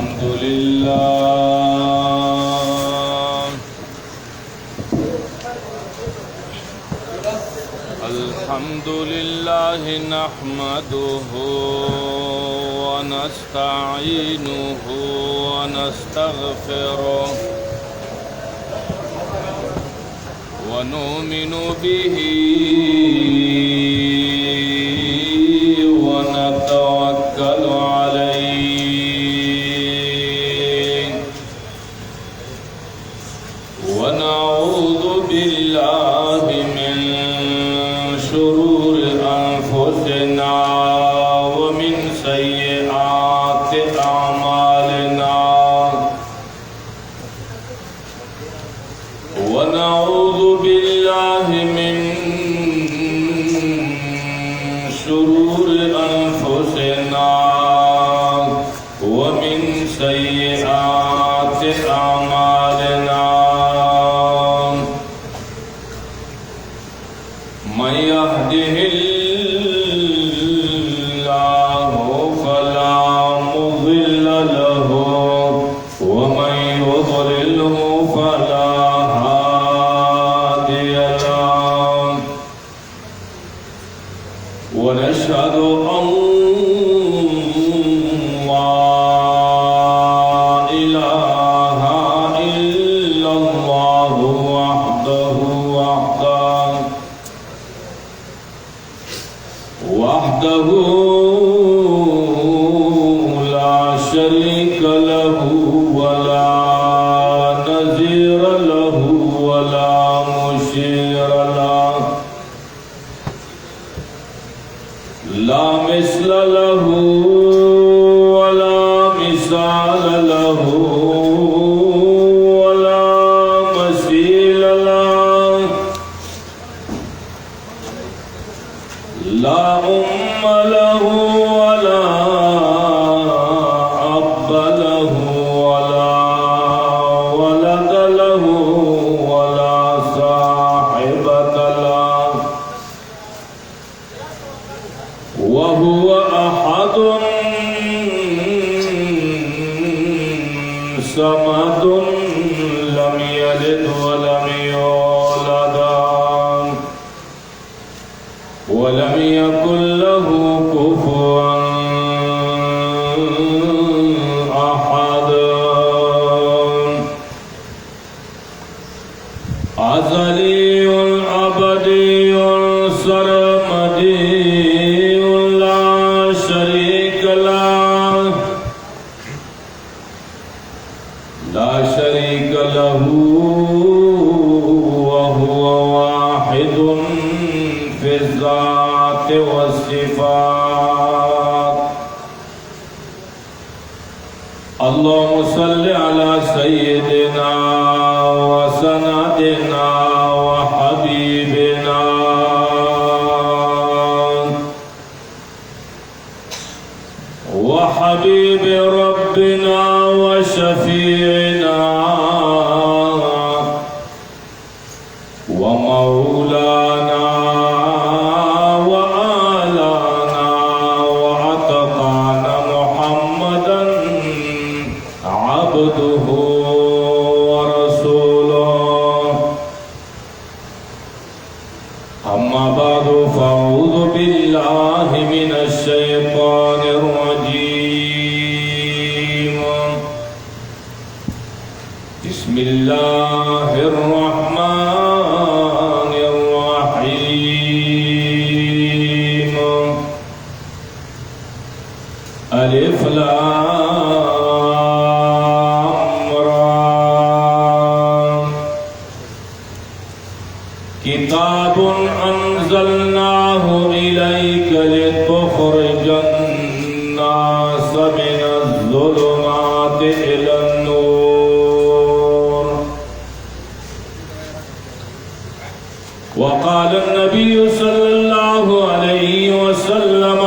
الحمد لله الحمد لله نحمده ونستعينه ونستغفره ونؤمن به ونتوكل عليه ونعوذ بالله من شرور أنفسنا ومن سيئات أعمالنا ونعوذ بالله من شرور أنفسنا ومن سيئات أعمالنا من يهده الله فلا مضل له ومن يضلله فلا هادي له ونشهد أن لا إله إلا الله وحده لا شريك له ولا نظير له ولا مشير له لا مثل له ولا مثال له ولا مثيل له لا أم له ولا أب له ولا ولد له ولا صاحبة له وهو أحد صمد لم يلد ولم يولد ولم يكن له كفوا أحد أزلي أبدي سرمدي لا شريك له وهو واحد في الذات والصفات اللهم صل على سيدنا وسندنا وحبيبنا وحبيب ربنا وشفيعنا ومولانا وآلانا وعتقانا محمدا عبده ورسوله أما بعد فأعوذ بالله من الشيطان الرجيم بسم الله الرحمن الرحيم ألف لام را كتاب أنزلناه إليك لتخرج الناس من الظلمات إلى النور وقال النبي صلى الله عليه وسلم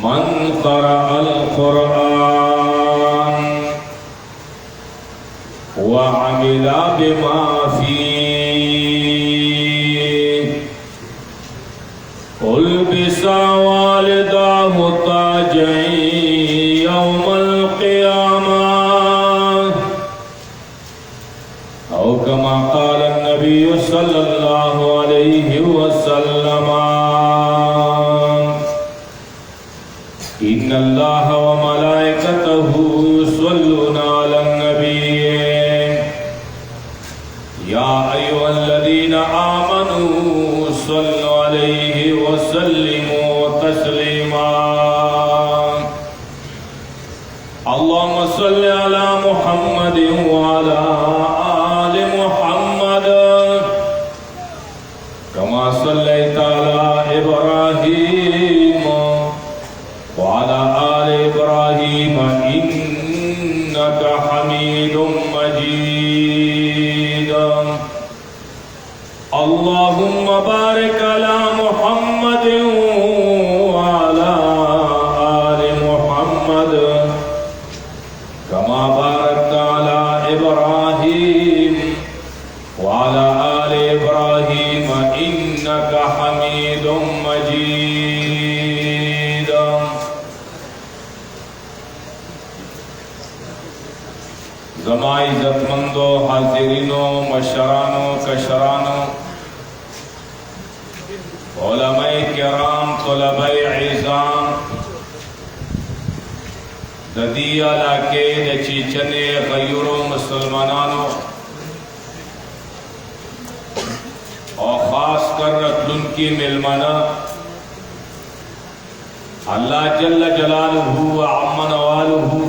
من قرأ القرآن وعمل بما فيه ألبس والداه सल्लल्लाहु अलैहि वसल्लम इन्नल्लाह व मलाइकतहु युसल्लूना अलन नबी या अय्युहल्लज़ीना आमनू सल्लु अलैहि वसल्लिमू तस्लीमा अल्लाहुम्मा सल्लि अला मुहम्मदिन व अला आलि मुहम्मद कमा सल्लैता अला इब्राहीम व अला आलि इब्राहीम इन्नका हमीदुम मजीद अल्लाहुम्मा बारिक अला मुहम्मदिन व अला आलि मुहम्मद कमा बारकता अला इब्राहीम व अला आलि इब्राहीम इन्नका हमीदुम मजीद। ज़मा इज़्ज़तमंदो हाज़िरीनो मशरानो कशरानो उलमाए किराम तुलबाए इज़ाम ददी इलाके द चीचने गयूरो मुसलमानों और खास कर रतुन की मिलमाना अल्लाह जल्ल जलालहू व अम्मा नवालहू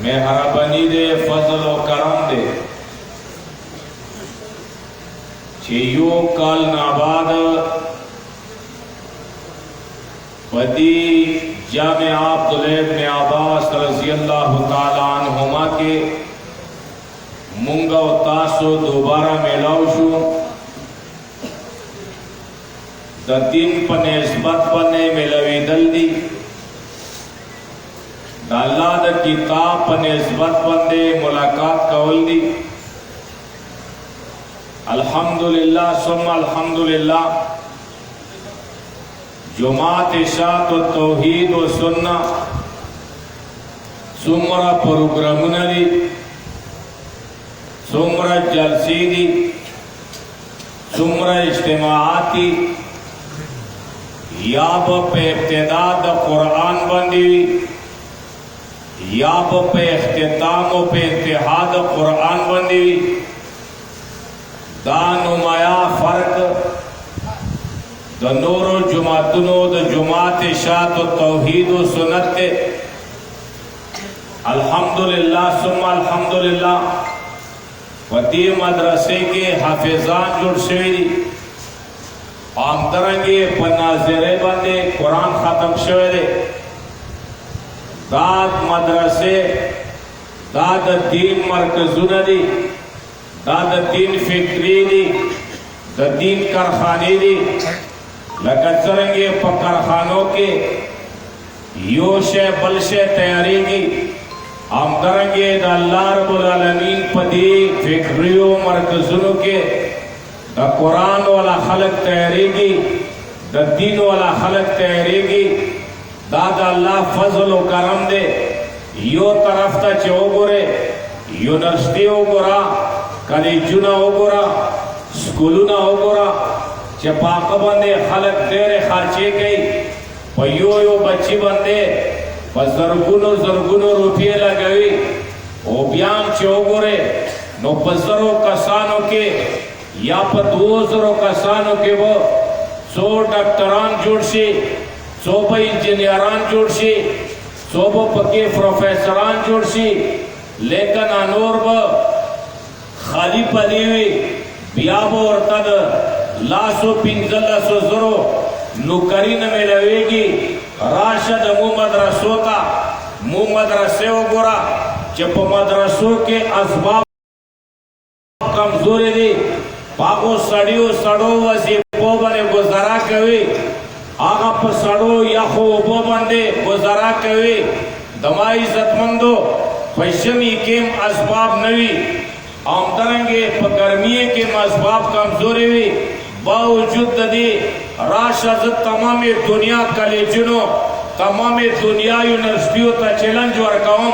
मेहरबानी दे फजल व करम दे छियो काल नाबाद पति जामे अब्दुल्लाह इब्न अब्बास रज़ियल्लाहु ताला अन्हुमा के मुंगा व तासो दोबारा मिलाव शो द दिन पने इसबत पने मिलवी दल्दी द अल्लाह द किताब पने इसबत पने मुलाकात कवल दी अल्हम्दुलिल्लाह सुम्मा अल्हम्दुलिल्लाह जुमात इशात व तौहीद व सुन्ना सुमरा प्रोग्रामुनरी सुमरा जलसीदी सुमरा इज्तिमाआती याब पे इब्तिदा द कुरान बंदी याब पे इख्तिताम पे इंतहा द कुरान बंदी दा नुमाया फर्क द नूरो जुमातुनो द जुमात इशात व तौहीद व सुन्नत अल्हम्दुलिल्लाह सुम्मा अल्हम्दुलिल्लाह वती मदरसे के हाफिजान जुड़ शेरी आमदरंगे पन्नाज़िरे बंदे कुरान खत्म शेरे दाद मदरसे दाद दीन मरकजुन दी दाद दीन फिक्री दी द दीन कारखाने दी लगतरंगे कारखानों के योशे बलशे तैयारी की आमदरंगे द अल्लाह रब्बुल आलमीन पदी फिक्रियो मरकजुन के द कुरान वाला खलक तैयारी की द दीन वाला खलक तैयारी की दादा अल्लाह फजल व करम दे यो तरफ ता चोगोरे यूनिवर्सिटी ओगोरा कॉलेजुना ओगोरा स्कूलुना ओगोरा चपाक बंदे खलक देरे खर्चे गई पयो यो बच्ची बंदे जरगुनो रुपये लगवी ओ ब्याम चोगोरे नो बजरो कसानो के या पर 200 कसानो के वो 100 डॉक्टरान जुड़सी 100 इंजीनियरान जुड़सी 100 पके प्रोफेसरान जुड़सी लेकिन अनोर ब खाली पली हुई बियाबो और तद लासो पिंजला सो जरो नुकरी न में रहेगी राशद मुहम्मद रसो गोरा जब मदरसों के असबाब कमजोरी दी पाको सड़ियो सड़ो वसीबो बने गुजारा कवी आगा पर सड़ो या खो बो बंदे गुजारा कवी दमाई इज्जतमंदो पश्चिमी के असबाब नवी आमदरंगे गर्मिये के असबाब कमजोरी हुई बावजूद दी राशद तमाम दुनिया कॉलेजों तमाम दुनिया यूनिवर्सिटियों ता चैलेंज वर्काउम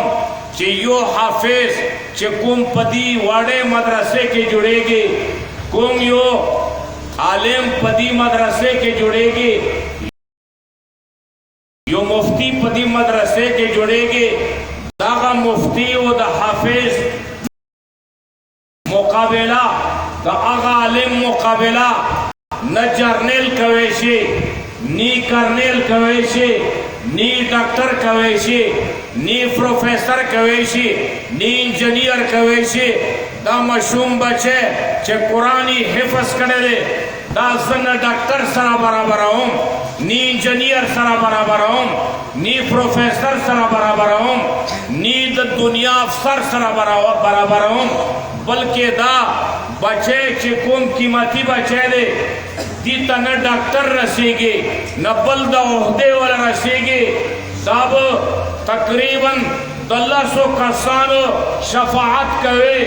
چې یو حافظ چې کوم پدی وړې مدرسې کې جوړېږي، کوم یو عالم پدی مدرسې کې جوړېږي، یو مفتی پدی مدرسې کې جوړېږي، داغه مفتی او د حافظ مقابله، د هغه عالم مقابله نه جرنیل کوي شي، نی کرنیل کوي شي، نی ډاکټر کوي شي، نی پروفیسر کوي شي، نی انجینیر کوي شي. دا مشوم بچه چې قرآنی حفظ کړی دی، دا زنه ډاکټر سره برابروم، نی انجینیر سره برابروم، نی پروفیسر سره برابروم، نی د دنیا افسر سره برابروم، بلکې دا بچه چې کوم قیمتي بچه دی دی ته نه ډاکټر رسیږي نه بل د عہدې ولا رسیږي. دا به تقریبا د لسو کسانو شفاعت کوي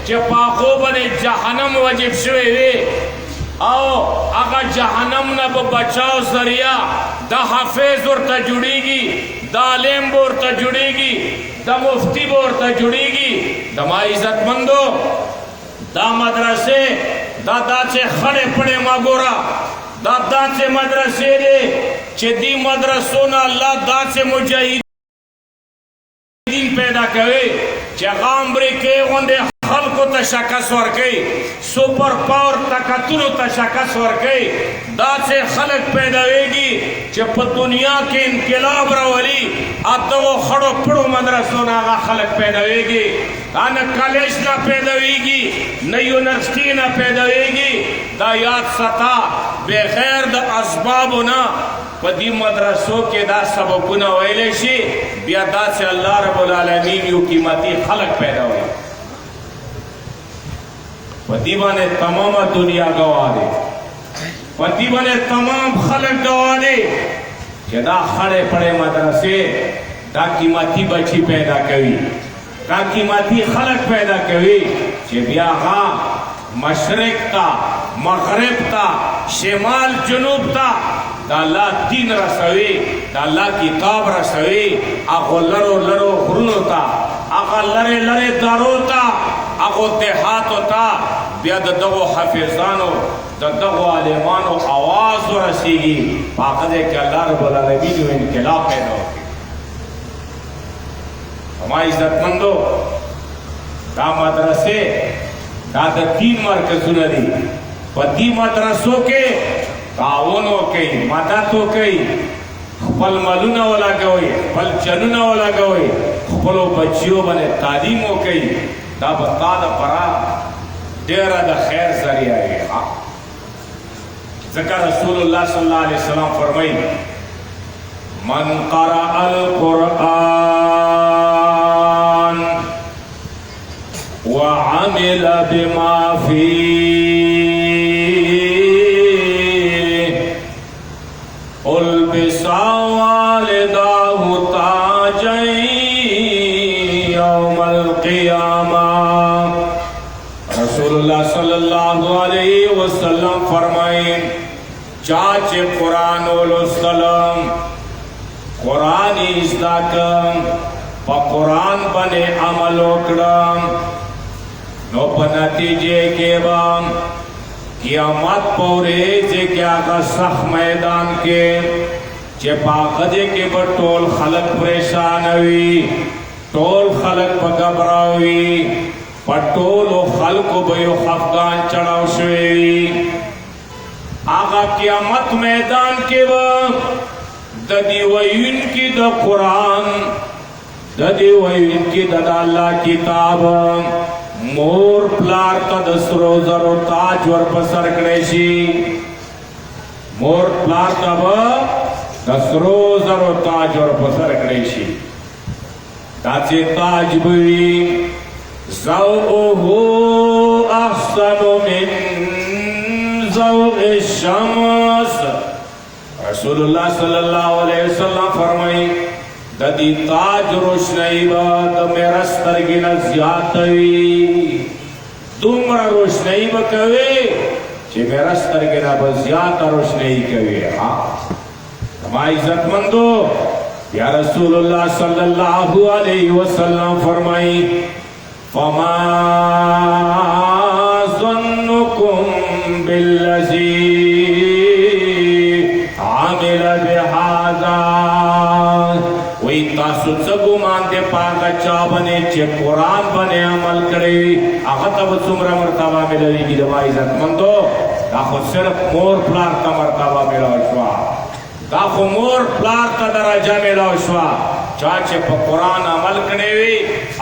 چې په هغو باندې جهنم وجب شوی وي، او هغه جهنم نه به بچاو ذریعه د حافظ ورته جوړیږي، د عالم به ورته جوړیږي، د مفتی به ورته جوړیږي. زما عزتمندو دا مدرسې دا داسې خړې پړې ما ګوره، دا داسې مدرسې دی چې دې مدرسو نه الله داسې مجاهدین پیدا کوي چې هغه امریکې غوندې خلکو ته شکست ورکوي، سپر پاور طاقتونو ته شکست ورکوي. داسې خلک پیداویږي چې په دنیا کې انقلاب راولي. دغو خړو پړو مدرسو نه هغه خلک پیداویږي، نه کالج نه پیداویږي، نه یونیورسټي نه پیداویږي. دا یاد ساته بغیر د اسبابو نه په دې مدرسو کې دا سببونه ویلی شي، بیا داسې الله رب العالمین یو قیمتي خلک پیداوي. په دې باندې تمامه دنیا ګواه دی، په دې باندې تمام خلک ګواه دی چې دا خړې پړې مدرسې دا قیمتي بچي پیدا کوي، دا قیمتي خلک پیدا کوي چې بیا هغه مشرق تا مغرب تا شمال جنوب تا دا الله دین رسوي، دا الله کتاب رسوي. هغه لرو لرو غرونو تا، هغه لرې لرې دارو تا، هغه دیهاتو تا بیا د دغو حافظانو د دغو عالمانو آواز ورسیږي. په هغه ځای کې الله رب العالمین یو انقلاب پیدا وکړي. زما عزتمندو دا مدرسې دا د دین مرکزونه دي. په دې مدرسو کې تعاون وکړئ، مدد وکړئ، خپل مالونه ولګوئ، خپل جنونه ولګوئ، خپلو بچیو باندې تعلیم وکړئ. دا به تا دپاره ډېره د خیر ذریعه وي. ځکه رسول الله صلی الله علیه وسلم فرمایي من قرأ القرآن وعمل بما فيه البس والداه تاجين يوم القيامة. رسول اللہ صلی اللہ علیہ وسلم فرمائیں چاچے قرآن ولستلم، قرآن ازداکم، پا قرآن بنے عمل وکڑم، نو پا نتیجے کے بام قیامت پوریزے کیا گا سخ میدان کے چے پاقدے کے با ٹول خلق پریشان ہوئی، ٹول خلق پا گبراوی، پټولو خلقو به یو خفګان چړاو شوی. هغه قیامت میدان کې به د دې ویونکي د قرآن، د دې ویونکي د الله کتاب مور پلار ته د سرو زرو تاج ور په سر کړی شي. مور پلار ته به د سرو زرو تاج ور په سر کړی شي. داسې تاج به وي ضوءه احسن من ضوء الشمس. رسول اللہ صلی اللہ علیہ وسلم فرمائی د دې تاج روشنائی به د میرا سترګې نه زیاته وي، دومره روشنائی به کوي چې میرا سترګې نه به زیاته روشنائی کوي. زما عزتمندو या रसूलुल्लाह सल्लल्लाहु अलैहि वसल्लम फरमाई, फमा ज़न्नुकुम बिल्लज़ी आमिल बिहाज़ा, वही तासु च गुमान दे पागा चा बने चे कुरान बने अमल करे आगा तब सुमरा मर्तबा मिलेगी दमा इज्जत मंदो दाखो सिर्फ मोर प्लार का मर्तबा मिला शवा, दाखो मोर प्लार का दराजा मिला शवा, चाचे पर कुरान अमल करने वी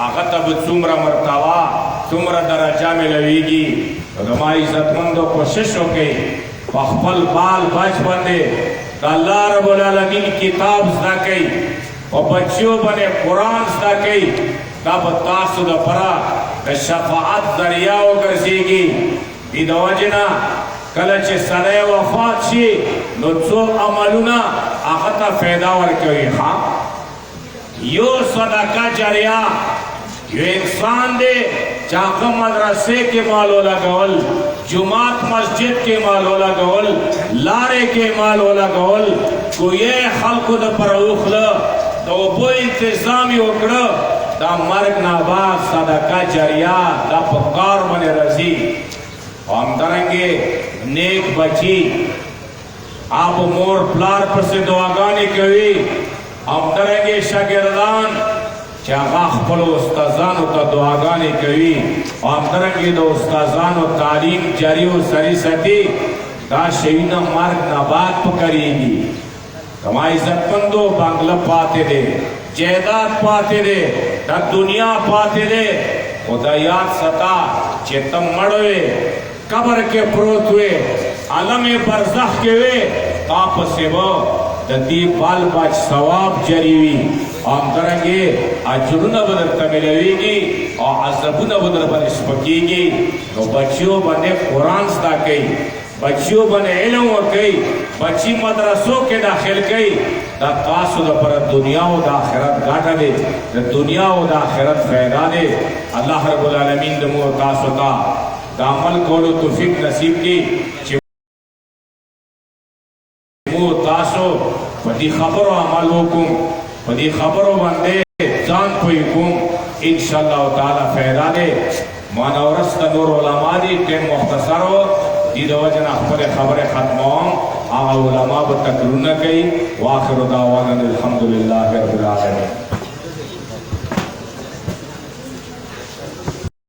आगा तब सुमरा मर्तबा सुमरा दराजा मिलेगी। दमा इज्जत मंदो कोशिश हो गई पखपल बाल बच बंदे अल्लाह रब्बुल आलमीन किताब सदाकई और बच्चों बने कुरान सदाकई तब तासु द परा शफाअत दरिया गर्जेगी इदवजना कलच सरे वफात शी नुत्सो अमलुना आखता फायदा वर्कोई हाँ यो सदका जरिया यो इंसान दे चाका मदरसे के मालो लगवल, जुमात मस्जिद के मालो लगवल, लारे के मालो लगवल, को ये खल्को द पर उखल तो वो इंतजामी उकड़ दा मर्ग नाबाद सदका जरिया दा पकार बने रजी। हम करेंगे नेक बची आप मोर प्लार पर से दुआगानी कवी, हम करेंगे शागिर्दान चागा खपलो उस्ताजान का दुआगानी कवी, हम करेंगे दो उस्ताजान और तालीम जारी और सरी सती दा शहीना मार्ग नाबाद पकड़ेगी। कमाई इज्जतमंदो बांग्ला पाते दे, जायदाद पाते दे, दा दुनिया पाते दे, खुदायात सता चेतम मड़वे कबर के प्रोत हुए आलम बरज़ख के वे आप से वो दती बाल बाज सवाब जरीवी हम करेंगे अजुर्न बदर तमिलेगी और अजबुन बदर बन स्पकीगी। तो बच्चियों बने कुरान सदा कई, बच्चियों बने इल्म और कई, बच्ची मदरसों के दाखिल कई दा तासु दा पर दुनिया और आखिरत गाटा दे, दुनिया और आखिरत फायदा दे। अल्लाह रब्बुल आलमीन दमो तासु का दामल कोलो तौफीक नसीब की मो तासो पदी खबर अमल हुकुम पदी खबर बंदे जान हुकुम इंशाअल्लाह ताला फायदा दे। मानवरस नूर उलमा दी के मुख्तसरो दी वजना खबर खत्म आ उलमा ब तकरुन कई वाखिर दावाना अल्हम्दुलिल्लाहि रब्बिल आलमीन।